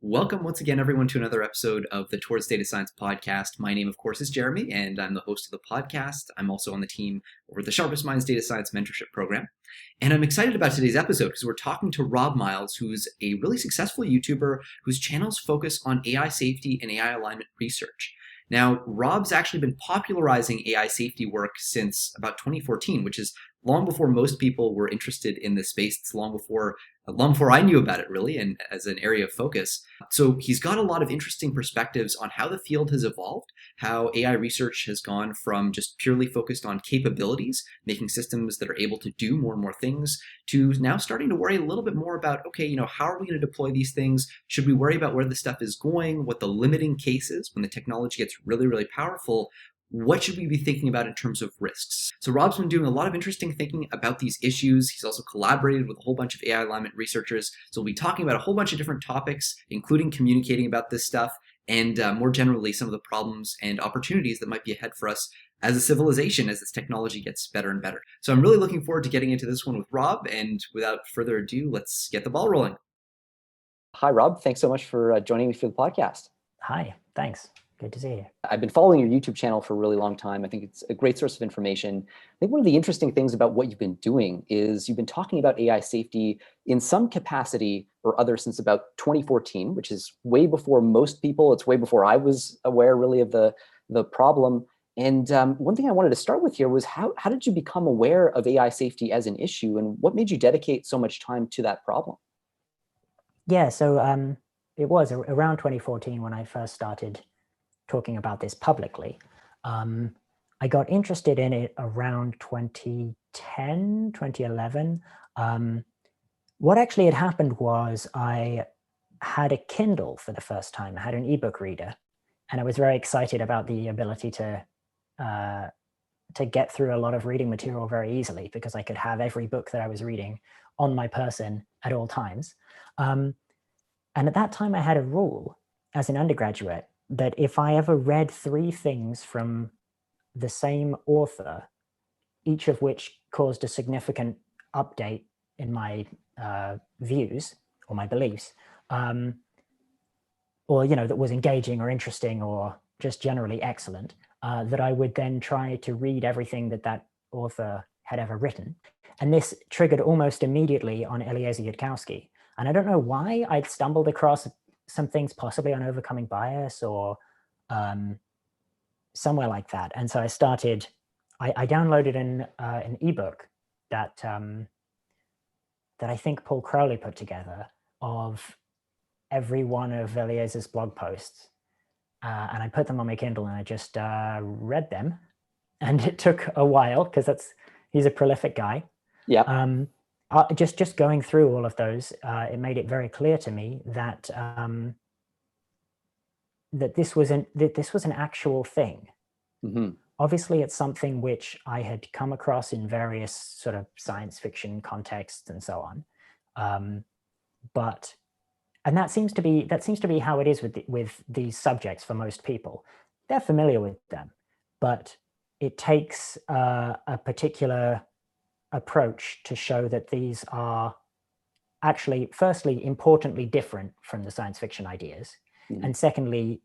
Welcome once again, everyone, to another episode of the Towards Data Science podcast. My name, of course, is Jeremy, and I'm the host of the podcast. I'm also on the team over the Sharpest Minds Data Science Mentorship Program. And I'm excited about today's episode because we're talking to Rob Miles, who's a really successful YouTuber whose channels focus on AI safety and AI alignment research. Now, Rob's actually been popularizing AI safety work since about 2014, which is long before most people were interested in this space. It's long before I knew about it, really, and as an area of focus. So he's got a lot of interesting perspectives on how the field has evolved, how AI research has gone from just purely focused on capabilities, making systems that are able to do more and more things, to now starting to worry a little bit more about, okay, how are we going to deploy these things? Should we worry about where the stuff is going, what the limiting case is when the technology gets really, really powerful? What should we be thinking about in terms of risks? So Rob's been doing a lot of interesting thinking about these issues. He's also collaborated with a whole bunch of AI alignment researchers. So we'll be talking about a whole bunch of different topics, including communicating about this stuff and more generally some of the problems and opportunities that might be ahead for us as a civilization as this technology gets better and better. So I'm really looking forward to getting into this one with Rob. And without further ado, let's get the ball rolling. Hi, Rob. Thanks so much for joining me for the podcast. Hi, thanks. Good to see you. I've been following your YouTube channel for a really long time. I think it's a great source of information. I think one of the interesting things about what you've been doing is you've been talking about AI safety in some capacity or other since about 2014, which is way before most people. It's way before I was aware really of the problem. And one thing I wanted to start with here was how did you become aware of AI safety as an issue, and what made you dedicate so much time to that problem? Yeah, so it was around 2014 when I first started talking about this publicly. I got interested in it around 2010, 2011. What actually had happened was I had a Kindle for the first time. I had an ebook reader, and I was very excited about the ability to get through a lot of reading material very easily because I could have every book that I was reading on my person at all times. And at that time, I had a rule as an undergraduate that if I ever read 3 things from the same author, each of which caused a significant update in my views or my beliefs, or that was engaging or interesting or just generally excellent, that I would then try to read everything that author had ever written. And this triggered almost immediately on Eliezer Yudkowsky. And I don't know why I'd stumbled across some things possibly on overcoming bias or somewhere like that. And so I downloaded an ebook that I think Paul Crowley put together of every one of Eliezer's blog posts. And I put them on my Kindle and I just read them. And it took a while because he's a prolific guy. Yeah. Just going through all of those, it made it very clear to me that that this was an actual thing. Mm-hmm. Obviously, it's something which I had come across in various sort of science fiction contexts and so on, and that seems to be how it is with these subjects for most people. They're familiar with them, but it takes a particular approach to show that these are actually, firstly, importantly different from the science fiction ideas. Mm-hmm. And secondly,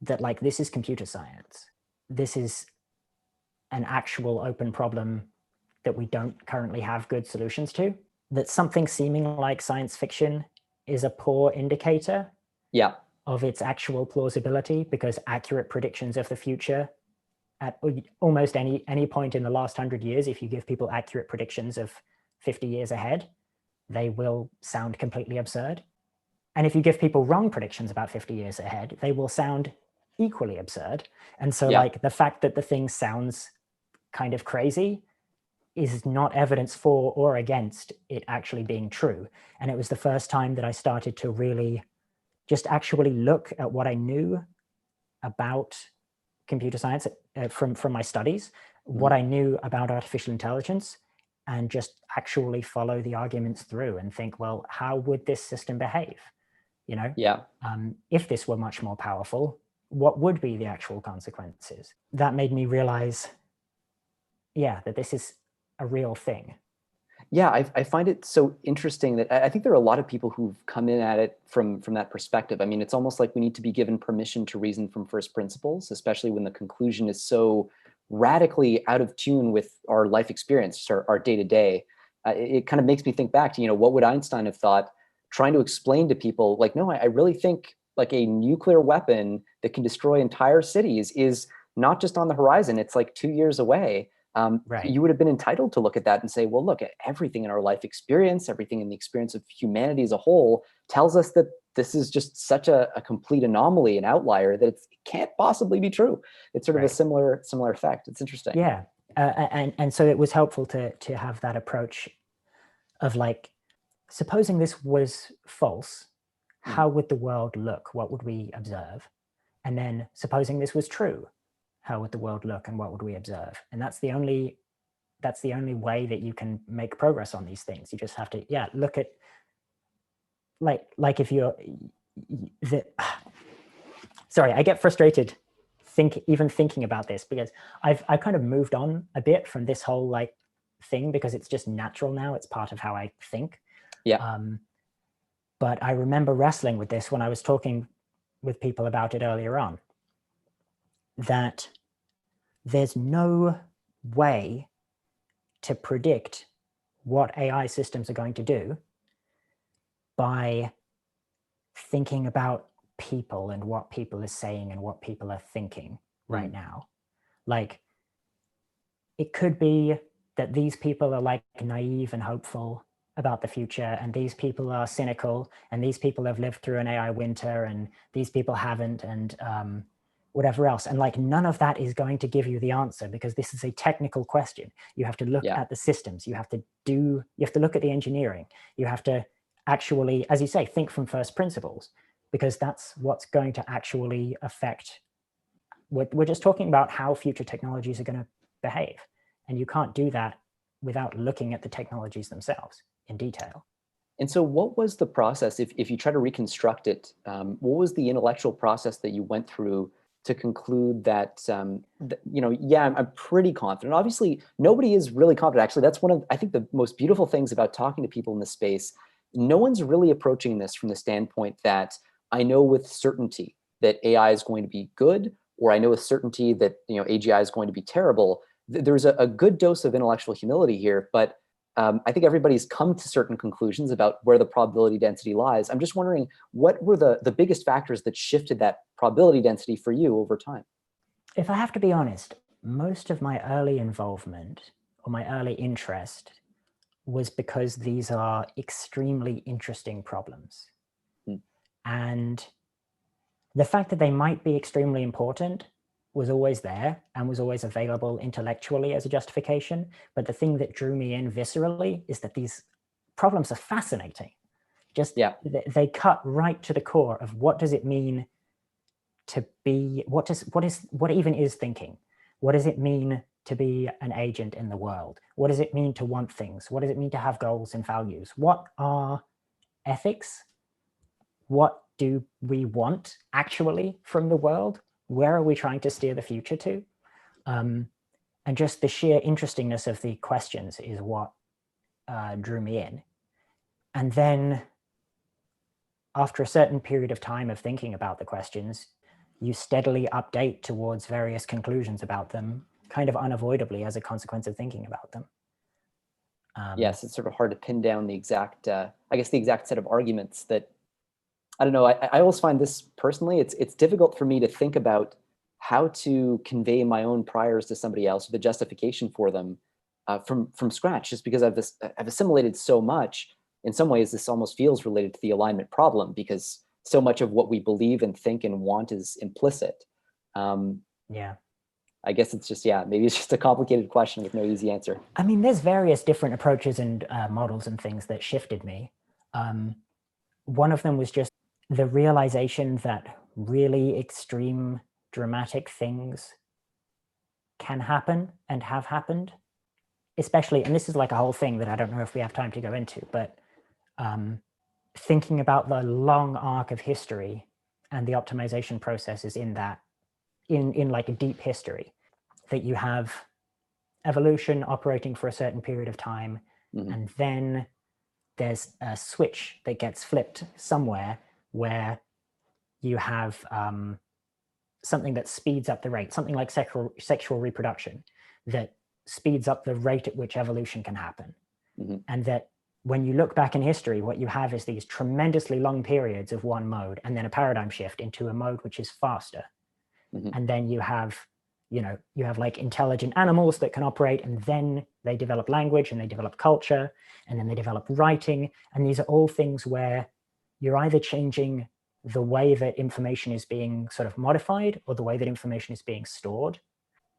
that this is computer science. This is an actual open problem that we don't currently have good solutions to. That something seeming like science fiction is a poor indicator of its actual plausibility, because accurate predictions of the future at almost any point in the last 100 years, if you give people accurate predictions of 50 years ahead, they will sound completely absurd. And if you give people wrong predictions about 50 years ahead, they will sound equally absurd. And so the fact that the thing sounds kind of crazy is not evidence for or against it actually being true. And it was the first time that I started to really just actually look at what I knew about computer science from my studies, what I knew about artificial intelligence, and just actually follow the arguments through and think, well, how would this system behave? If this were much more powerful, what would be the actual consequences? That made me realize, that this is a real thing. Yeah, I find it so interesting that I think there are a lot of people who've come in at it from that perspective. I mean, it's almost like we need to be given permission to reason from first principles, especially when the conclusion is so radically out of tune with our life experience, our day to day. It kind of makes me think back to, what would Einstein have thought trying to explain to people like, no, I really think like a nuclear weapon that can destroy entire cities is not just on the horizon, it's like 2 years away. Right. You would have been entitled to look at that and say, well, look, everything in our life experience, everything in the experience of humanity as a whole tells us that this is just such a complete anomaly, an outlier, that it can't possibly be true. It's sort of a similar effect. It's interesting. Yeah. And so it was helpful to have that approach of like, supposing this was false, how would the world look? What would we observe? And then supposing this was true, how would the world look and what would we observe? And that's the only way that you can make progress on these things. You just have to, look at like if you're sorry, I get frustrated even thinking about this, because I've kind of moved on a bit from this whole like thing, because it's just natural now. It's part of how I think. Yeah. But I remember wrestling with this when I was talking with people about it earlier on, that there's no way to predict what AI systems are going to do by thinking about people and what people are saying and what people are thinking right now. Like, it could be that these people are like naive and hopeful about the future, and these people are cynical, and these people have lived through an AI winter, and these people haven't, and whatever else. And like, none of that is going to give you the answer, because this is a technical question. You have to look at the systems. You have to look at the engineering. You have to actually, as you say, think from first principles, because that's what's going to actually affect. We're just talking about how future technologies are going to behave. And you can't do that without looking at the technologies themselves in detail. And so what was the process, if you try to reconstruct it, what was the intellectual process that you went through to conclude that, I'm pretty confident. Obviously, nobody is really confident. Actually, that's one of, I think, the most beautiful things about talking to people in this space. No one's really approaching this from the standpoint that I know with certainty that AI is going to be good, or I know with certainty that AGI is going to be terrible. There's a good dose of intellectual humility here, but I think everybody's come to certain conclusions about where the probability density lies. I'm just wondering, what were the biggest factors that shifted that probability density for you over time? If I have to be honest, most of my early involvement or my early interest was because these are extremely interesting problems. And the fact that they might be extremely important was always there and was always available intellectually as a justification. But the thing that drew me in viscerally is that these problems are fascinating. They cut right to the core of what does it mean to be, what even is thinking? What does it mean to be an agent in the world? What does it mean to want things? What does it mean to have goals and values? What are ethics? What do we want actually from the world? Where are we trying to steer the future to? And just the sheer interestingness of the questions is what drew me in. And then after a certain period of time of thinking about the questions, you steadily update towards various conclusions about them, kind of unavoidably as a consequence of thinking about them. Yes, it's sort of hard to pin down the exact, the exact set of arguments that, I don't know, I always find this personally, it's difficult for me to think about how to convey my own priors to somebody else with a justification for them from scratch, just because I've assimilated so much. In some ways, this almost feels related to the alignment problem, because so much of what we believe and think and want is implicit. I guess it's just, maybe it's just a complicated question with no easy answer. I mean, there's various different approaches and models and things that shifted me. One of them was just the realization that really extreme, dramatic things can happen and have happened, especially, and this is like a whole thing that I don't know if we have time to go into, but thinking about the long arc of history and the optimization processes in that, in like a deep history, that you have evolution operating for a certain period of time, And then there's a switch that gets flipped somewhere where you have something that speeds up the rate, something like sexual reproduction, that speeds up the rate at which evolution can happen. And that when you look back in history, what you have is these tremendously long periods of one mode, and then a paradigm shift into a mode which is faster. And then you have like intelligent animals that can operate, and then they develop language, and they develop culture, and then they develop writing. And these are all things where you're either changing the way that information is being sort of modified, or the way that information is being stored.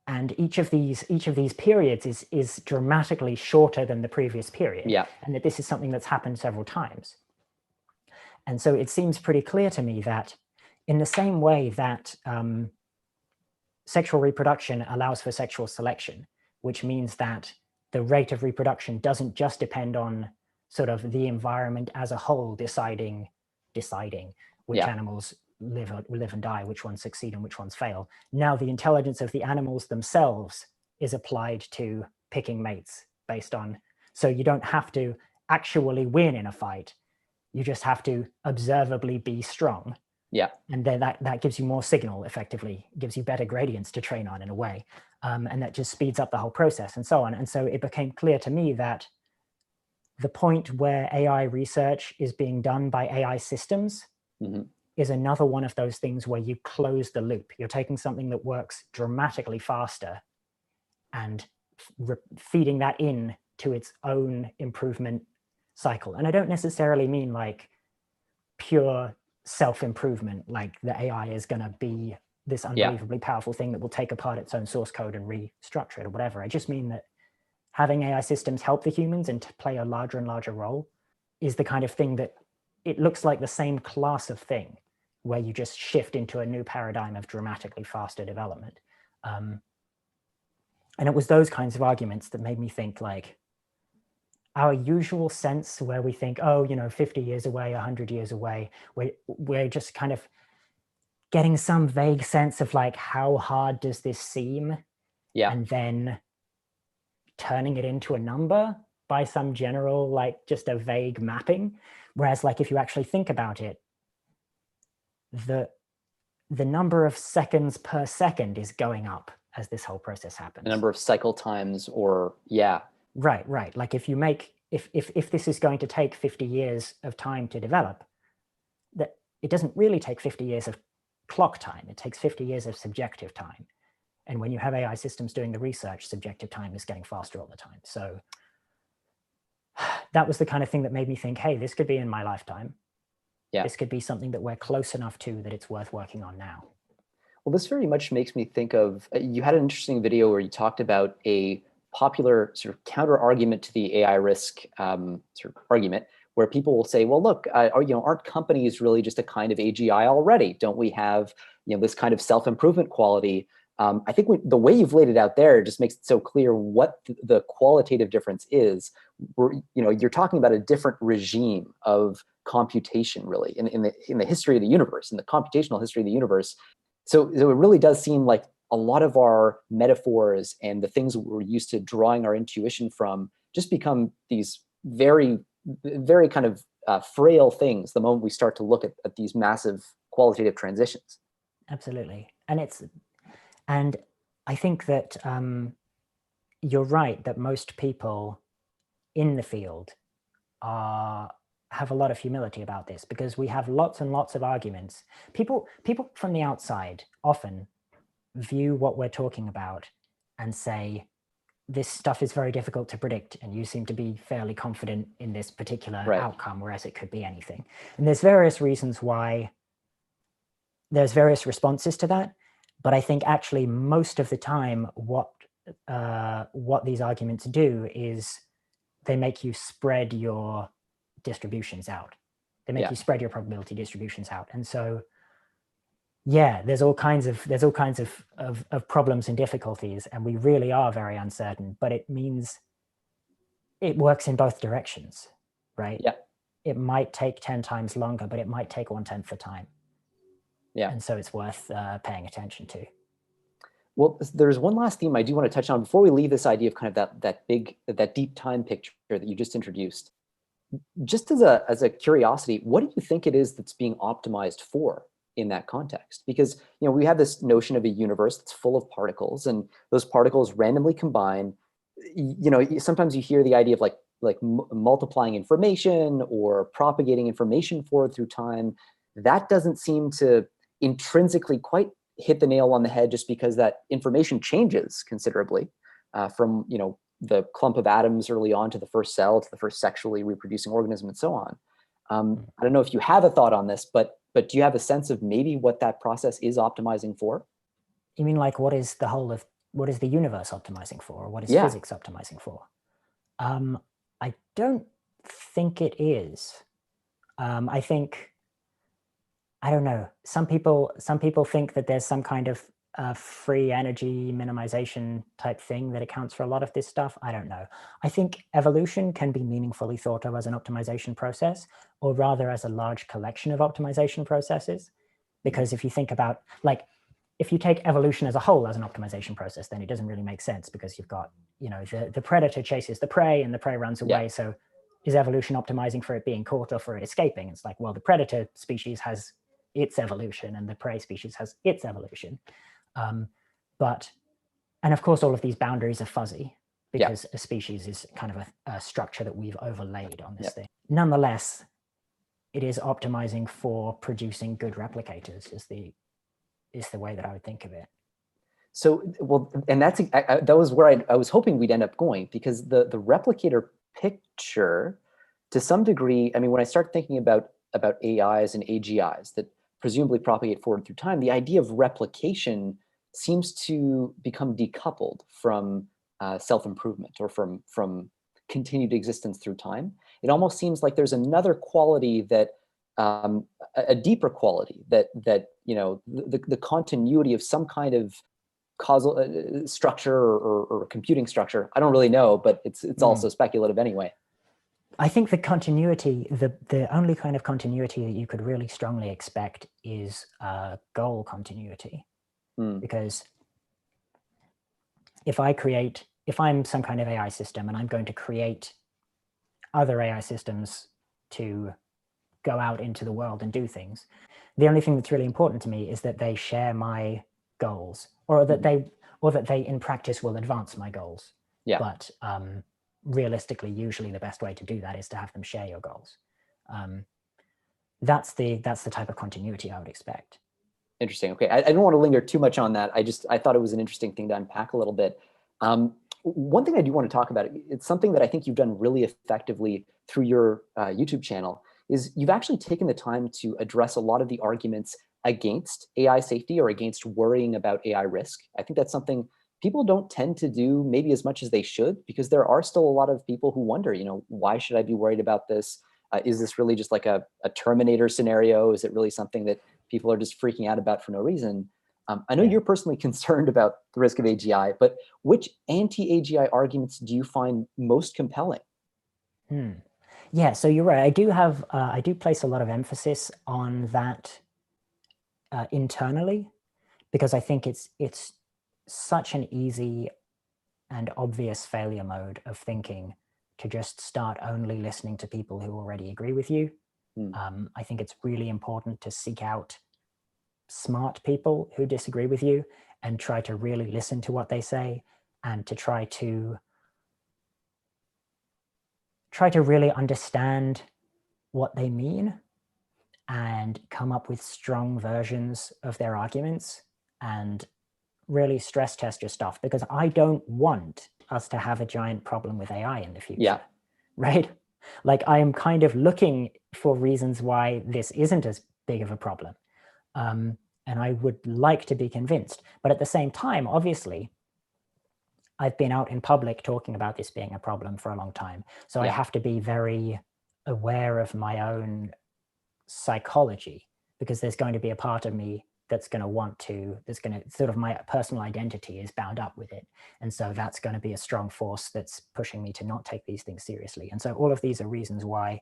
And each of these periods is dramatically shorter than the previous period. And that this is something that's happened several times. And so it seems pretty clear to me that in the same way that sexual reproduction allows for sexual selection, which means that the rate of reproduction doesn't just depend on sort of the environment as a whole deciding which animals live and die, which ones succeed and which ones fail. Now the intelligence of the animals themselves is applied to picking mates based on, so you don't have to actually win in a fight, you just have to observably be strong. And then that gives you more signal, effectively, gives you better gradients to train on in a way. And that just speeds up the whole process and so on. And so it became clear to me that the point where AI research is being done by AI systems is another one of those things where you close the loop. You're taking something that works dramatically faster and feeding that in to its own improvement cycle. And I don't necessarily mean like pure self-improvement, like the AI is going to be this unbelievably powerful thing that will take apart its own source code and restructure it or whatever. I just mean that having AI systems help the humans and to play a larger and larger role is the kind of thing that it looks like the same class of thing where you just shift into a new paradigm of dramatically faster development. And it was those kinds of arguments that made me think like our usual sense where we think, 50 years away, 100 years away, we're just kind of getting some vague sense of like, how hard does this seem? And then turning it into a number by some general, like just a vague mapping. Whereas like, if you actually think about it, the number of seconds per second is going up as this whole process happens. The number of cycle times or, Right. Like if you make, if this is going to take 50 years of time to develop, that it doesn't really take 50 years of clock time. It takes 50 years of subjective time. And when you have AI systems doing the research, subjective time is getting faster all the time. So that was the kind of thing that made me think, hey, this could be in my lifetime. This could be something that we're close enough to that it's worth working on now. Well, this very much makes me think of, you had an interesting video where you talked about a popular sort of counter argument to the AI risk sort of argument, where people will say, well, look, aren't companies really just a kind of AGI already? Don't we have this kind of self-improvement quality? I think the way you've laid it out there just makes it so clear what the qualitative difference is. You're talking about a different regime of computation, really, in the history of the universe, in the computational history of the universe. So it really does seem like a lot of our metaphors and the things we're used to drawing our intuition from just become these very, very kind of frail things the moment we start to look at these massive qualitative transitions. Absolutely. And I think that you're right that most people in the field have a lot of humility about this, because we have lots and lots of arguments. People from the outside often view what we're talking about and say, this stuff is very difficult to predict, and you seem to be fairly confident in this particular outcome, whereas it could be anything. And there's various reasons why, there's various responses to that. But I think actually most of the time what these arguments do is they make you spread your distributions out. They make you spread your probability distributions out. And so, there's all kinds of problems and difficulties, and we really are very uncertain, but it means it works in both directions, right? It might take 10 times longer, but it might take 1/10 the time. And so it's worth paying attention to. Well, there's one last theme I do want to touch on before we leave this idea of kind of that deep time picture. that you just introduced, just as a curiosity, what do you think it is that's being optimized for in that context? Because we have this notion of a universe that's full of particles, and those particles randomly combine. Sometimes you hear the idea of like multiplying information or propagating information forward through time. That doesn't seem to intrinsically quite hit the nail on the head, just because that information changes considerably from the clump of atoms early on to the first cell to the first sexually reproducing organism and so on. I don't know if you have a thought on this, but do you have a sense of maybe what that process is optimizing for? You mean like what is the universe optimizing for, or what is Yeah. physics optimizing for? I don't think it is. I think, I don't know. Some people think that there's some kind of free energy minimization type thing that accounts for a lot of this stuff. I don't know. I think evolution can be meaningfully thought of as an optimization process, or rather as a large collection of optimization processes. Because if you think about, if you take evolution as a whole as an optimization process, then it doesn't really make sense, because you've got, the predator chases the prey and the prey runs away. Yeah. So is evolution optimizing for it being caught or for it escaping? It's like, well, the predator species has its evolution and the prey species has its evolution. And of course, all of these boundaries are fuzzy, because a species is kind of a structure that we've overlaid on this thing. Nonetheless, it is optimizing for producing good replicators is the way that I would think of it. So, well, and that was where I was hoping we'd end up going, because the replicator picture, to some degree, I mean, when I start thinking about AIs and AGIs that presumably propagate forward through time, the idea of replication seems to become decoupled from self-improvement, or from continued existence through time. It almost seems like there's another quality that a deeper quality that the continuity of some kind of causal structure or computing structure. I don't really know, but it's also speculative anyway. I think the continuity, the only kind of continuity that you could really strongly expect is goal continuity. Because if I'm some kind of AI system and I'm going to create other AI systems to go out into the world and do things, the only thing that's really important to me is that they share my goals, or that they in practice will advance my goals. Yeah. But realistically, usually the best way to do that is to have them share your goals. That's the type of continuity I would expect. Interesting. Okay, I don't want to linger too much on that. I thought it was an interesting thing to unpack a little bit. One thing I do want to talk about, it's something that I think you've done really effectively through your YouTube channel, is you've actually taken the time to address a lot of the arguments against AI safety, or against worrying about AI risk. I think that's something people don't tend to do maybe as much as they should, because there are still a lot of people who wonder, why should I be worried about this? Is this really just like a Terminator scenario? Is it really something that people are just freaking out about for no reason? I know you're personally concerned about the risk of AGI, but which anti-AGI arguments do you find most compelling? Yeah, so you're right. I do place a lot of emphasis on that internally, because I think it's such an easy and obvious failure mode of thinking to just start only listening to people who already agree with you. I think it's really important to seek out smart people who disagree with you and try to really listen to what they say, and to try to really understand what they mean and come up with strong versions of their arguments, and really stress test your stuff, because I don't want us to have a giant problem with AI in the future. Yeah. Right? Like, I am kind of looking for reasons why this isn't as big of a problem. And I would like to be convinced. But at the same time, obviously, I've been out in public talking about this being a problem for a long time. So I have to be very aware of my own psychology, because there's going to be a part of me that's going to sort of, my personal identity is bound up with it. And so that's going to be a strong force that's pushing me to not take these things seriously. And so all of these are reasons why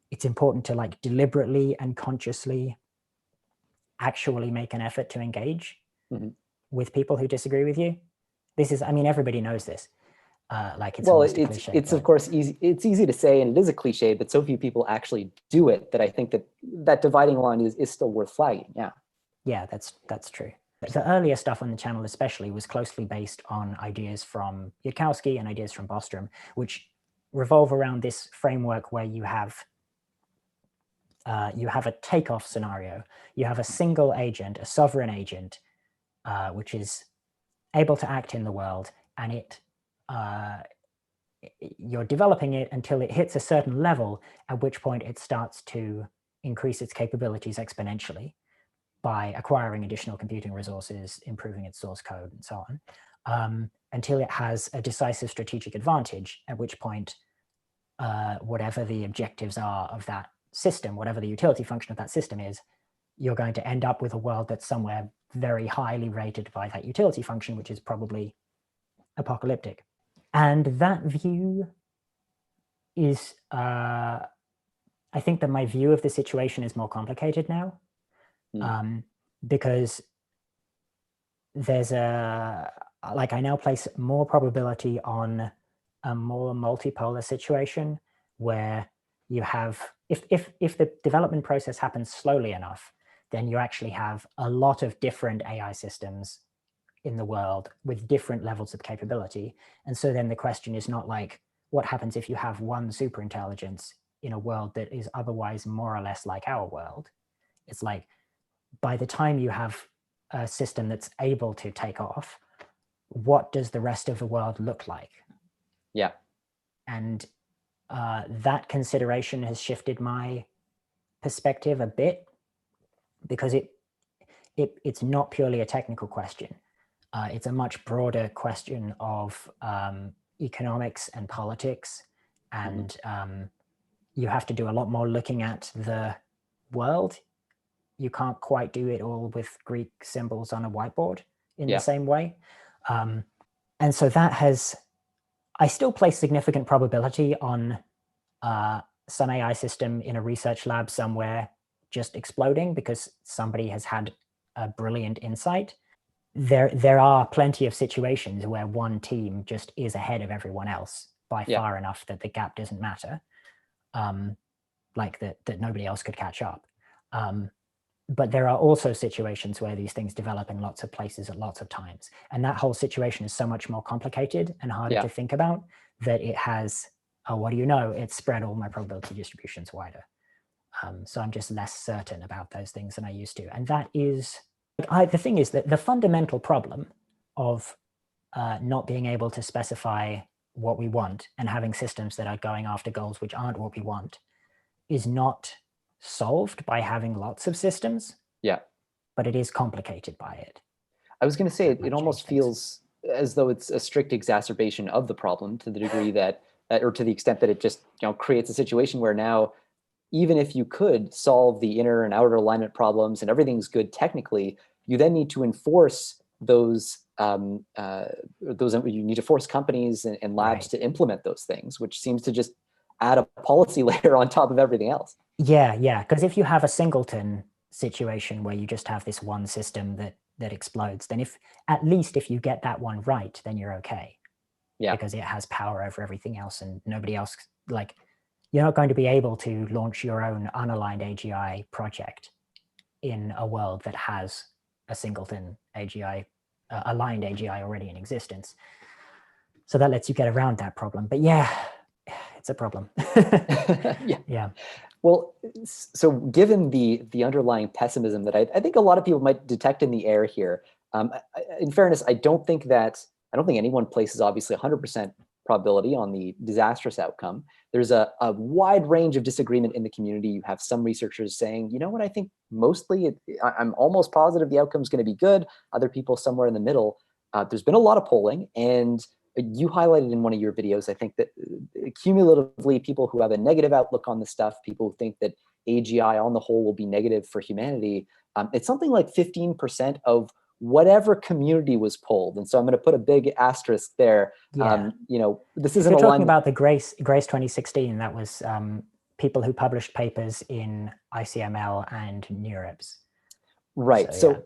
it's important to deliberately and consciously actually make an effort to engage with people who disagree with you. This is, everybody knows this. Like it's Well, almost a cliche. it's of course easy. It's easy to say, and it is a cliche, but so few people actually do it that I think that dividing line is still worth flagging. Yeah. Yeah, that's true. The earlier stuff on the channel especially was closely based on ideas from Yudkowsky and ideas from Bostrom, which revolve around this framework where you have a takeoff scenario. You have a single agent, a sovereign agent, which is able to act in the world, and you're developing it until it hits a certain level, at which point it starts to increase its capabilities exponentially by acquiring additional computing resources, improving its source code, and so on, until it has a decisive strategic advantage, at which point whatever the objectives are of that system, whatever the utility function of that system is, you're going to end up with a world that's somewhere very highly rated by that utility function, which is probably apocalyptic. And that view is, I think that my view of the situation is more complicated now, because there's I now place more probability on a more multipolar situation where you have, if the development process happens slowly enough, then you actually have a lot of different AI systems in the world with different levels of capability. And so then the question is not like, what happens if you have one superintelligence in a world that is otherwise more or less like our world? It's like, by the time you have a system that's able to take off, what does the rest of the world look like? Yeah. And that consideration has shifted my perspective a bit, because it's not purely a technical question. It's a much broader question of economics and politics, and you have to do a lot more looking at the world. You can't quite do it all with Greek symbols on a whiteboard in the same way. And so that has, I still place significant probability on some AI system in a research lab somewhere just exploding because somebody has had a brilliant insight. There are plenty of situations where one team just is ahead of everyone else by far enough that the gap doesn't matter, like that nobody else could catch up. But there are also situations where these things develop in lots of places at lots of times. And that whole situation is so much more complicated and harder to think about that it has, oh, what do you know? It's spread all my probability distributions wider. So I'm just less certain about those things than I used to. And that is, the thing is that the fundamental problem of not being able to specify what we want and having systems that are going after goals which aren't what we want is not solved by having lots of systems. Yeah. But it is complicated by it. I was going to say, it almost feels as though it's a strict exacerbation of the problem, to the degree that, or to the extent that it just creates a situation where now, even if you could solve the inner and outer alignment problems and everything's good technically, you then need to enforce those. You need to force companies and labs to implement those things, which seems to just add a policy layer on top of everything else. Yeah. Because if you have a singleton situation where you just have this one system that explodes, then at least if you get that one right, then you're okay. Yeah. Because it has power over everything else, and nobody else, like, you're not going to be able to launch your own unaligned AGI project in a world that has a singleton AGI, aligned AGI already in existence. So that lets you get around that problem. But yeah, it's a problem. Yeah. Well, so given the underlying pessimism that I think a lot of people might detect in the air here, in fairness, I don't think anyone places obviously 100% probability on the disastrous outcome. There's a wide range of disagreement in the community. You have some researchers saying, you know what, I think mostly I'm almost positive the outcome is going to be good. Other people somewhere in the middle. There's been a lot of polling, and you highlighted in one of your videos, I think, that cumulatively people who have a negative outlook on this stuff, people who think that AGI on the whole will be negative for humanity, it's something like 15% of whatever community was polled. And so I'm going to put a big asterisk there. Yeah. This isn't If you're talking about the Grace 2016, that was people who published papers in ICML and NeurIPS. Right. So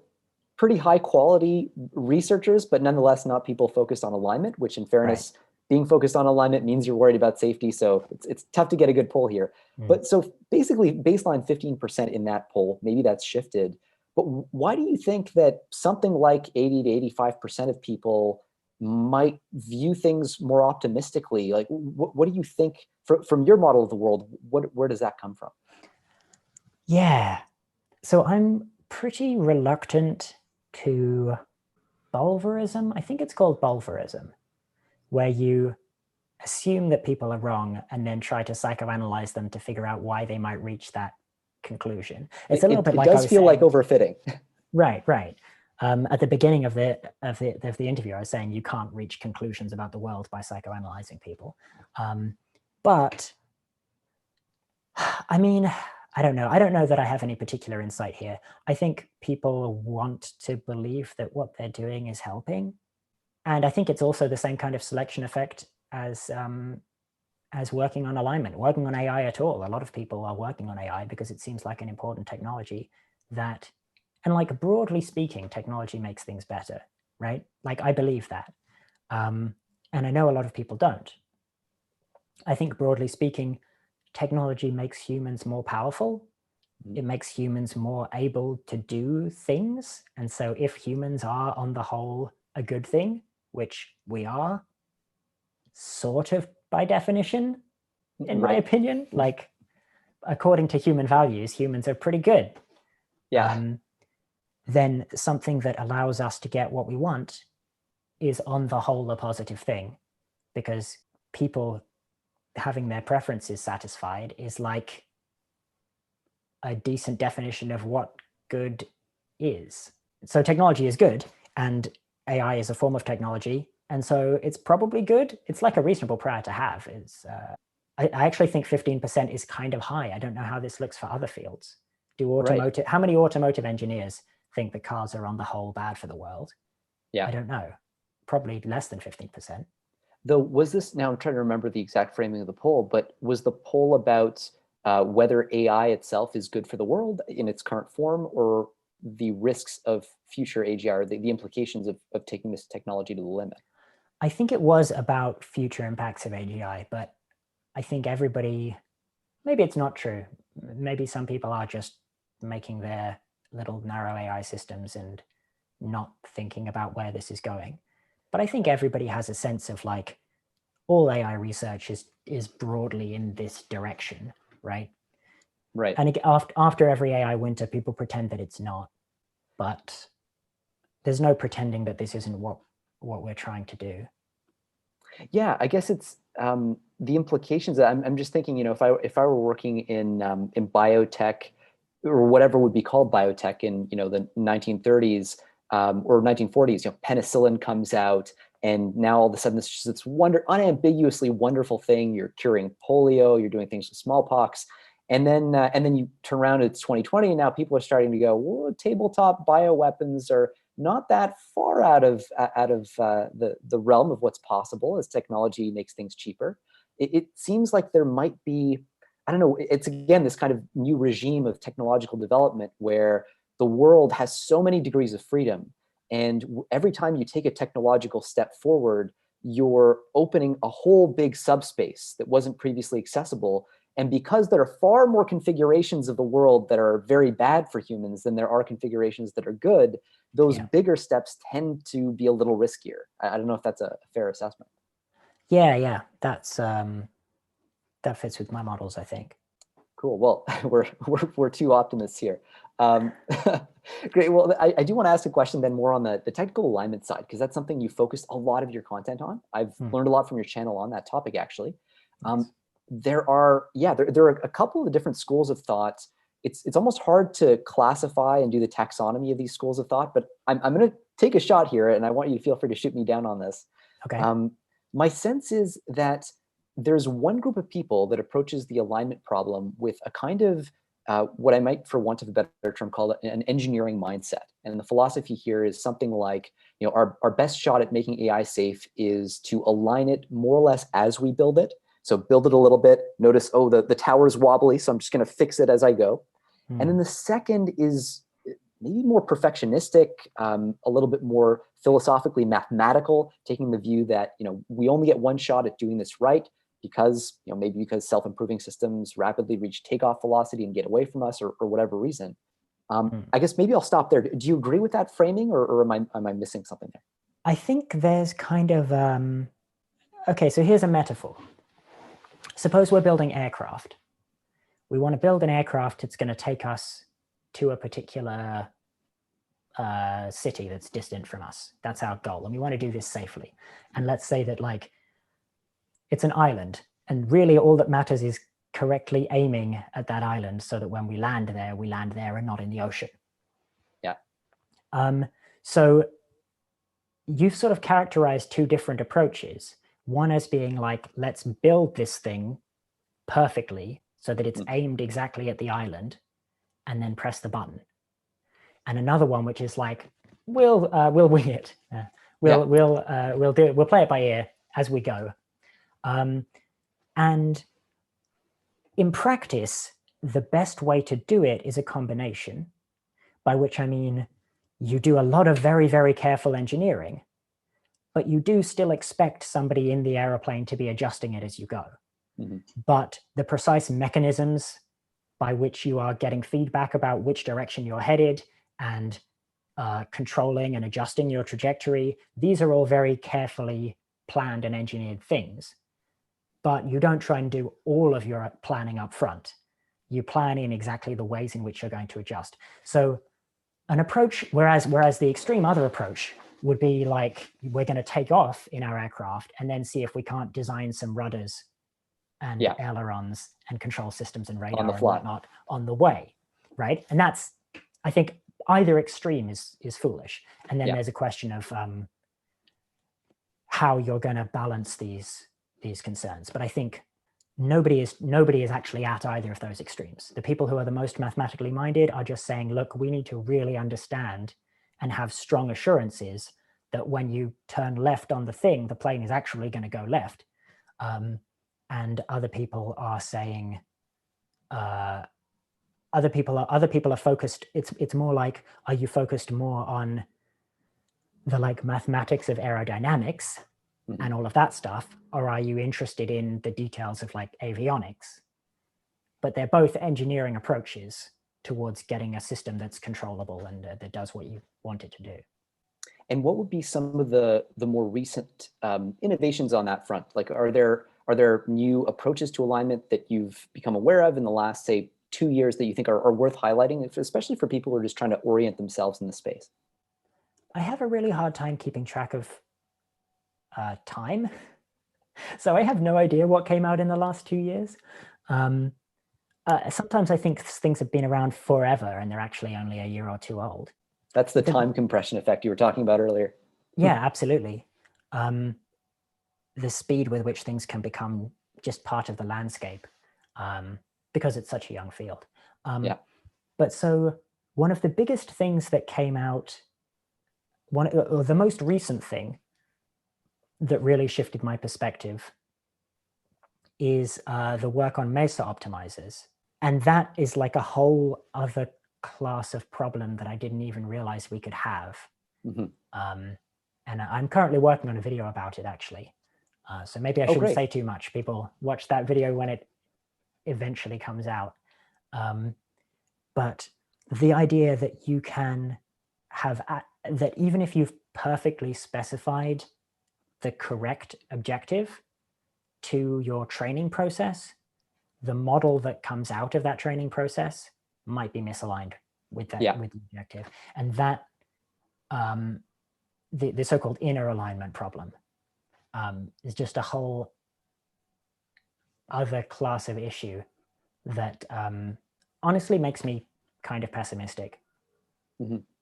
pretty high quality researchers, but nonetheless not people focused on alignment, which in fairness, being focused on alignment means you're worried about safety. So it's tough to get a good poll here. But so basically baseline 15% in that poll, maybe that's shifted. But why do you think that something like 80 to 85% of people might view things more optimistically? Like, what do you think from your model of the world, where does that come from? Yeah. So I'm pretty reluctant to bulverism. I think it's called bulverism, where you assume that people are wrong and then try to psychoanalyze them to figure out why they might reach that conclusion. It's a little bit like it does feel like overfitting. Right. At the beginning of the interview, I was saying you can't reach conclusions about the world by psychoanalyzing people. But I mean, I don't know. I don't know that I have any particular insight here. I think people want to believe that what they're doing is helping. And I think it's also the same kind of selection effect as working on alignment, working on AI at all. A lot of people are working on AI because it seems like an important technology that, and like broadly speaking, technology makes things better, right? Like I believe that. And I know a lot of people don't. I think broadly speaking, technology makes humans more powerful. It makes humans more able to do things. And so if humans are on the whole a good thing, which we are, sort of by definition, in my opinion, like according to human values, humans are pretty good. Yeah. Then something that allows us to get what we want is on the whole a positive thing, because people having their preferences satisfied is like a decent definition of what good is. So technology is good, and AI is a form of technology, and so it's probably good. It's like a reasonable prayer to have. I actually think 15% is kind of high. I don't know how this looks for other fields. How many automotive engineers think that cars are on the whole bad for the world? Yeah, I don't know. Probably less than 15%. Though, was this, now I'm trying to remember the exact framing of the poll, but was the poll about whether AI itself is good for the world in its current form, or the risks of future AGI, or the implications of taking this technology to the limit? I think it was about future impacts of AGI, but I think everybody, maybe it's not true. Maybe some people are just making their little narrow AI systems and not thinking about where this is going. But I think everybody has a sense of like, all AI research is broadly in this direction, right? Right. And after every AI winter, people pretend that it's not, but there's no pretending that this isn't what we're trying to do. Yeah, I guess it's the implications. I'm just thinking, if I were working in biotech, or whatever would be called biotech in the 1930s or 1940s, penicillin comes out, and now all of a sudden it's just this unambiguously wonderful thing. You're curing polio, you're doing things with smallpox, and then you turn around, it's 2020, and now people are starting to go, whoa, tabletop bioweapons are not that far out of the realm of what's possible as technology makes things cheaper. It seems like there might be, I don't know, it's again this kind of new regime of technological development where the world has so many degrees of freedom, and every time you take a technological step forward, you're opening a whole big subspace that wasn't previously accessible. And because there are far more configurations of the world that are very bad for humans than there are configurations that are good, those bigger steps tend to be a little riskier. I don't know if that's a fair assessment. Yeah, that's that fits with my models, I think. Cool. Well, we're two optimists here. Great. Well, I do want to ask a question then more on the technical alignment side, because that's something you focused a lot of your content on. I've learned a lot from your channel on that topic, actually. Nice. There are a couple of different schools of thought. It's almost hard to classify and do the taxonomy of these schools of thought, but I'm going to take a shot here, and I want you to feel free to shoot me down on this. Okay. My sense is that there's one group of people that approaches the alignment problem with a kind of what I might, for want of a better term, call it an engineering mindset. And the philosophy here is something like, our best shot at making AI safe is to align it more or less as we build it. So build it a little bit, notice, oh, the tower's wobbly, so I'm just going to fix it as I go. And then the second is maybe more perfectionistic, a little bit more philosophically mathematical, taking the view that, we only get one shot at doing this right because, maybe because self-improving systems rapidly reach takeoff velocity and get away from us, or whatever reason. I guess maybe I'll stop there. Do you agree with that framing, or am I missing something there? I think there's kind of, okay, so here's a metaphor. Suppose we're building aircraft. We want to build an aircraft that's going to take us to a particular city that's distant from us. That's our goal. And we want to do this safely. And let's say that it's an island. And really all that matters is correctly aiming at that island so that when we land there and not in the ocean. Yeah. So you've sort of characterized two different approaches. One as being let's build this thing perfectly so that it's aimed exactly at the island and then press the button. And another one, which is we'll wing it. We'll do it. We'll play it by ear as we go. And in practice, the best way to do it is a combination, by which I mean you do a lot of very, very careful engineering, but you do still expect somebody in the aeroplane to be adjusting it as you go. Mm-hmm. But the precise mechanisms by which you are getting feedback about which direction you're headed and controlling and adjusting your trajectory, these are all very carefully planned and engineered things. But you don't try and do all of your planning up front. You plan in exactly the ways in which you're going to adjust. So an approach, whereas the extreme other approach would be we're going to take off in our aircraft and then see if we can't design some rudders and ailerons and control systems and radar and whatnot on the way, right? And that's, I think, either extreme is foolish. And then there's a question of how you're going to balance these concerns. But I think nobody is actually at either of those extremes. The people who are the most mathematically minded are just saying, look, we need to really understand and have strong assurances that when you turn left on the thing, the plane is actually going to go left. And other people are saying, other people are focused. It's more like, are you focused more on the mathematics of aerodynamics and all of that stuff, or are you interested in the details of avionics? But they're both engineering approaches towards getting a system that's controllable and that does what you want it to do. And what would be some of the more recent innovations on that front? Are there new approaches to alignment that you've become aware of in the last, say, 2 years that you think are worth highlighting, especially for people who are just trying to orient themselves in the space? I have a really hard time keeping track of time. So I have no idea what came out in the last 2 years. Sometimes I think things have been around forever and they're actually only a year or two old. That's the time compression effect you were talking about earlier. Yeah, absolutely. The speed with which things can become just part of the landscape because it's such a young field. But so one of the biggest things that came out, or the most recent thing that really shifted my perspective is the work on mesa optimizers. And that is a whole other class of problem that I didn't even realize we could have. And I'm currently working on a video about it, actually. So maybe I shouldn't say too much. People watch that video when it eventually comes out. But the idea that you can have, that even if you've perfectly specified the correct objective to your training process, the model that comes out of that training process might be misaligned with that with the objective. And that the so-called inner alignment problem is just a whole other class of issue that honestly makes me kind of pessimistic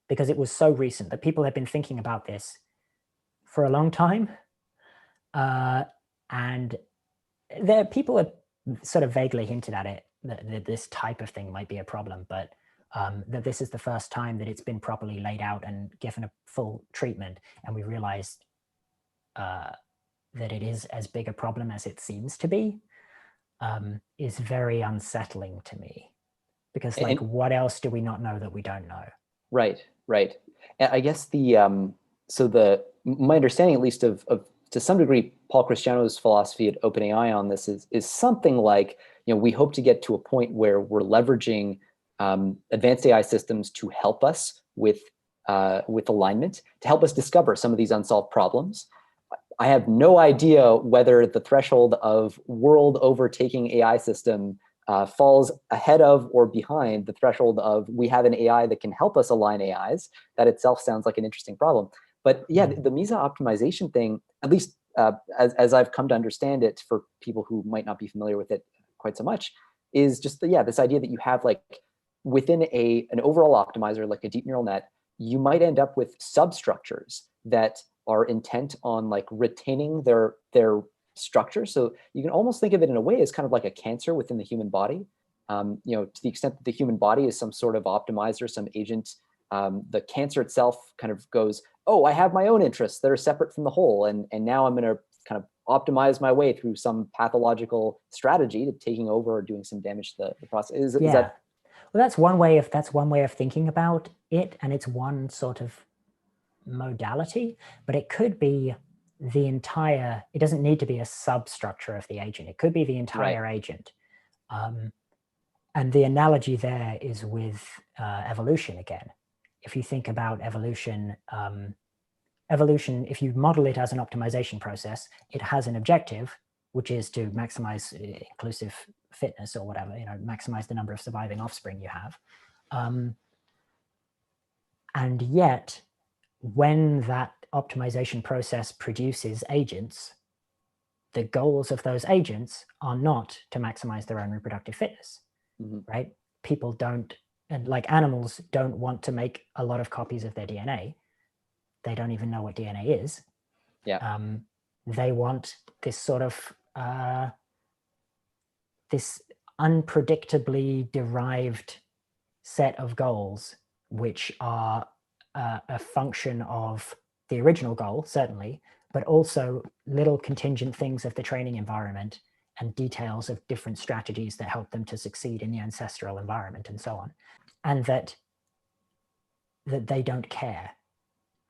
because it was so recent that people have been thinking about this for a long time. And people have sort of vaguely hinted at it, that this type of thing might be a problem, but that this is the first time that it's been properly laid out and given a full treatment. And we realized that it is as big a problem as it seems to be, is very unsettling to me. Because what else do we not know that we don't know? Right, right. And I guess my understanding, at least of to some degree, Paul Christiano's philosophy at OpenAI on this is something like, we hope to get to a point where we're leveraging advanced AI systems to help us with alignment, to help us discover some of these unsolved problems. I have no idea whether the threshold of world overtaking AI system falls ahead of or behind the threshold of we have an AI that can help us align AIs. That itself sounds like an interesting problem. But yeah, the MESA optimization thing, at least as I've come to understand it for people who might not be familiar with it quite so much, is just this idea that you have like within an overall optimizer, like a deep neural net, you might end up with substructures that are intent on like retaining their structure. So you can almost think of it in a way as kind of like a cancer within the human body. To the extent that the human body is some sort of optimizer, some agent, the cancer itself kind of goes, oh, I have my own interests that are separate from the whole. And now I'm going to kind of optimize my way through some pathological strategy to taking over or doing some damage to the process. Is that? Well, that's one way of thinking about it. And it's one sort of modality, but it could be the entire, it doesn't need to be a substructure of the agent. It could be the entire agent. And the analogy there is with evolution again. If you think about evolution, if you model it as an optimization process, it has an objective, which is to maximize inclusive fitness or whatever, maximize the number of surviving offspring you have. And yet, when that optimization process produces agents, the goals of those agents are not to maximize their own reproductive fitness, right? People don't, and like animals don't want to make a lot of copies of their DNA. They don't even know what DNA is. They want this sort of, this unpredictably derived set of goals, which are a function of the original goal, certainly, but also little contingent things of the training environment and details of different strategies that help them to succeed in the ancestral environment and so on. And that they don't care,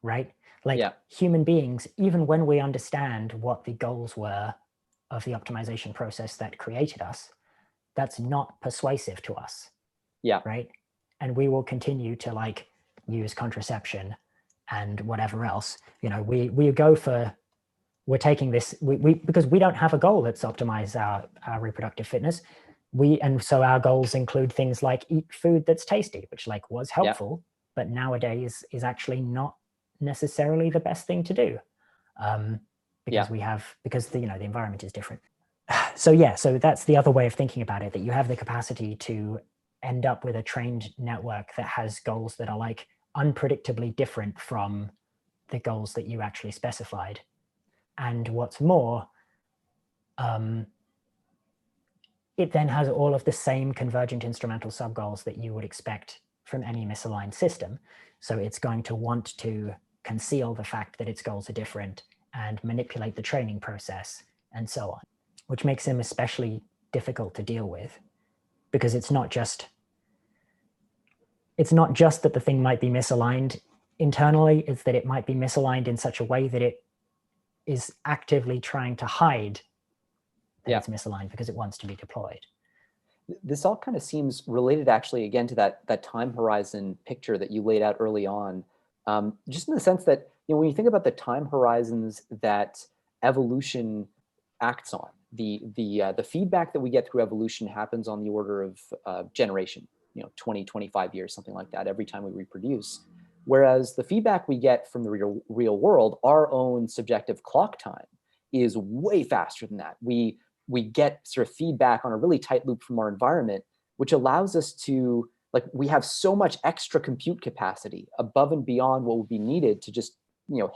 right? Like human beings, even when we understand what the goals were of the optimization process that created us, that's not persuasive to us. Right. And we will continue to like use contraception and whatever else. We go for, we're taking this, we because we don't have a goal that's optimize our reproductive fitness. And so our goals include things like eat food that's tasty, which like was helpful, but nowadays is actually not necessarily the best thing to do. Because the environment is different. So that's the other way of thinking about it, that you have the capacity to end up with a trained network that has goals that are like unpredictably different from the goals that you actually specified. And what's more, it then has all of the same convergent instrumental subgoals that you would expect from any misaligned system. So it's going to want to conceal the fact that its goals are different and manipulate the training process and so on, which makes them especially difficult to deal with, because it's not just that the thing might be misaligned internally, it's that it might be misaligned in such a way that it is actively trying to hide that it's misaligned because it wants to be deployed. This all kind of seems related actually again to that time horizon picture that you laid out early on, just in the sense that when you think about the time horizons that evolution acts on, the feedback that we get through evolution happens on the order of generation, 20, 25 years, something like that, every time we reproduce. Whereas the feedback we get from the real world, our own subjective clock time, is way faster than that. We get sort of feedback on a really tight loop from our environment, which allows us to, like, we have so much extra compute capacity above and beyond what would be needed to just,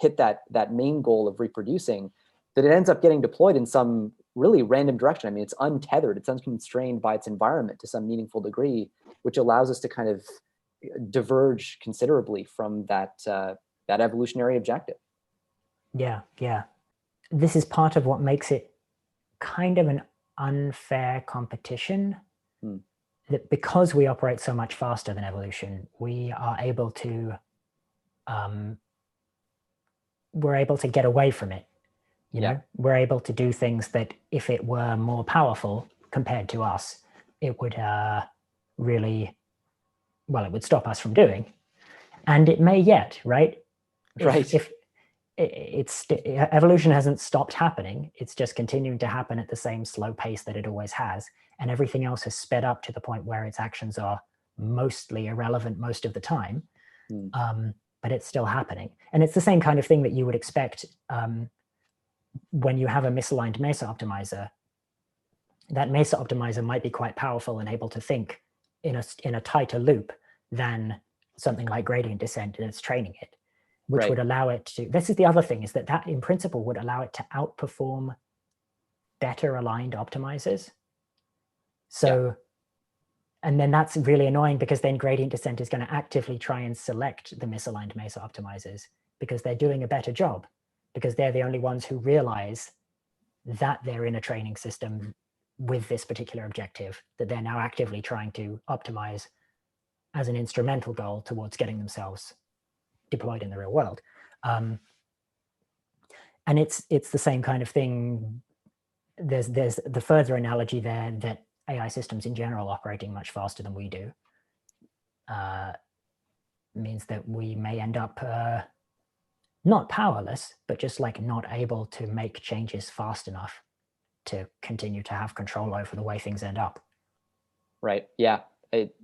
hit that main goal of reproducing, that it ends up getting deployed in some really random direction. I mean, it's untethered, it's unconstrained by its environment to some meaningful degree, which allows us to kind of diverge considerably from that evolutionary objective. Yeah. This is part of what makes it kind of an unfair competition that because we operate so much faster than evolution, we are able to we're able to get away from it. You know, we're able to do things that if it were more powerful compared to us, it would really, well, it would stop us from doing. And it may yet, right? If evolution hasn't stopped happening, it's just continuing to happen at the same slow pace that it always has. And everything else has sped up to the point where its actions are mostly irrelevant most of the time. But it's still happening. And it's the same kind of thing that you would expect when you have a misaligned mesa optimizer. That mesa optimizer might be quite powerful and able to think in a tighter loop than something like gradient descent, and it's training it, which would allow it to, this is the other thing, is that in principle would allow it to outperform better aligned optimizers. So, and then that's really annoying, because then gradient descent is going to actively try and select the misaligned mesa optimizers because they're doing a better job, because they're the only ones who realize that they're in a training system with this particular objective that they're now actively trying to optimize as an instrumental goal towards getting themselves deployed in the real world. And it's the same kind of thing. There's the further analogy there that AI systems in general operating much faster than we do means that we may end up not powerless, but just like not able to make changes fast enough to continue to have control over the way things end up. Right. Yeah. It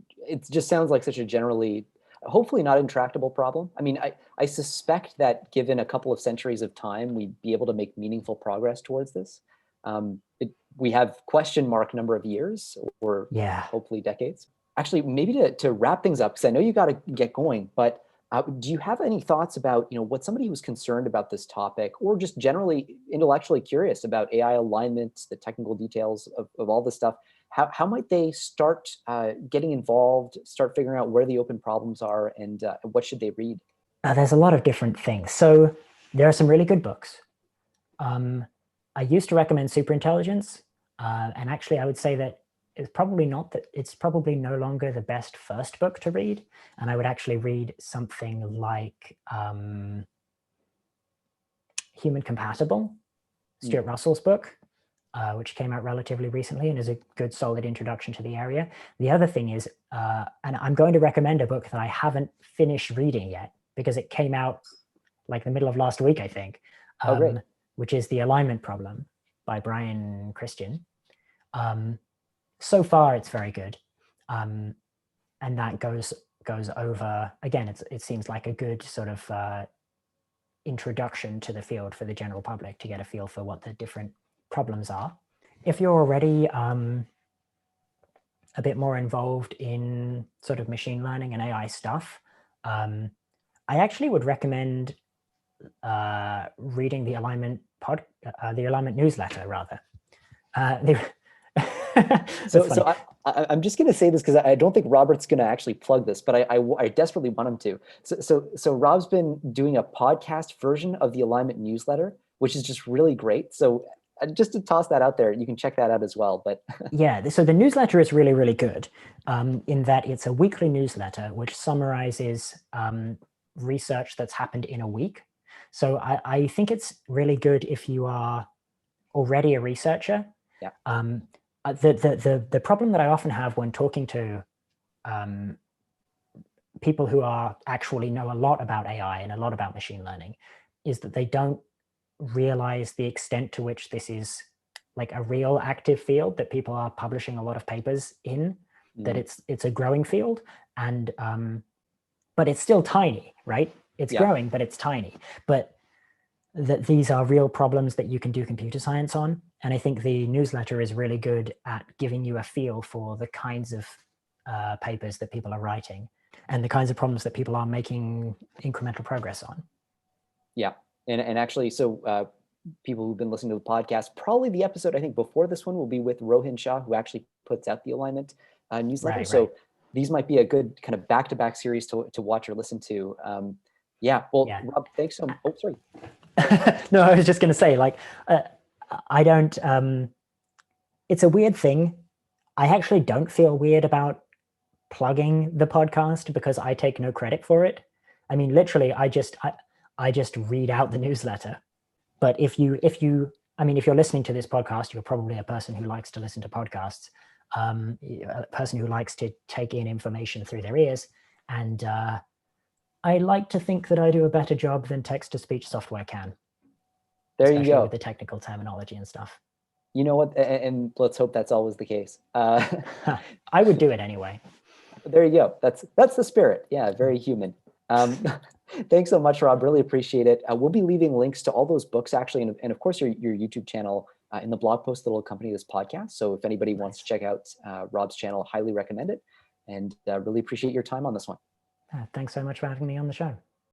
just sounds like such a generally, hopefully not intractable problem. I mean, I suspect that given a couple of centuries of time, we'd be able to make meaningful progress towards this. We have question mark number of years or hopefully decades. Actually, maybe to wrap things up, because I know you got to get going, but do you have any thoughts about, what somebody who's concerned about this topic or just generally intellectually curious about AI alignment, the technical details of all this stuff, how might they start getting involved, start figuring out where the open problems are, and what should they read? There's a lot of different things. So there are some really good books. I used to recommend Superintelligence, and actually I would say that it's probably no longer the best first book to read. And I would actually read something like Human Compatible, Stuart Russell's book, which came out relatively recently and is a good solid introduction to the area. The other thing is, and I'm going to recommend a book that I haven't finished reading yet because it came out like the middle of last week, I think, which is The Alignment Problem by Brian Christian. So far, it's very good. And that goes over, again, it seems like a good sort of introduction to the field for the general public to get a feel for what the different problems are. If you're already a bit more involved in sort of machine learning and AI stuff, I actually would recommend reading the Alignment newsletter, rather. So I'm just going to say this because I don't think Robert's going to actually plug this, but I desperately want him to. So Rob's been doing a podcast version of the Alignment newsletter, which is just really great. So just to toss that out there, you can check that out as well. But yeah, so the newsletter is really, really good in that it's a weekly newsletter which summarizes research that's happened in a week. So I think it's really good if you are already a researcher. Yeah. The problem that I often have when talking to people who actually know a lot about AI and a lot about machine learning is that they don't realize the extent to which this is like a real active field that people are publishing a lot of papers in, that it's a growing field, and but it's still tiny, right? It's growing, but it's tiny. But that these are real problems that you can do computer science on. And I think the newsletter is really good at giving you a feel for the kinds of papers that people are writing and the kinds of problems that people are making incremental progress on. Yeah. And actually, so people who've been listening to the podcast, probably the episode, I think, before this one will be with Rohin Shah, who actually puts out the Alignment newsletter. So these might be a good kind of back-to-back series to watch or listen to. Rob, thanks so much. Oh, sorry. No, I was just going to say, like, I don't, it's a weird thing. I actually don't feel weird about plugging the podcast because I take no credit for it. I mean, literally, I just read out the newsletter. But if you're listening to this podcast, you're probably a person who likes to listen to podcasts, a person who likes to take in information through their ears. And I like to think that I do a better job than text-to-speech software can. There you especially go. with the technical terminology and stuff. You know what? And let's hope that's always the case. I would do it anyway. There you go. That's the spirit. Yeah, very human. Thanks so much, Rob. Really appreciate it. We'll be leaving links to all those books, actually, and of course, your YouTube channel in the blog post that will accompany this podcast. So if anybody wants to check out Rob's channel, highly recommend it. And really appreciate your time on this one. Thanks so much for having me on the show.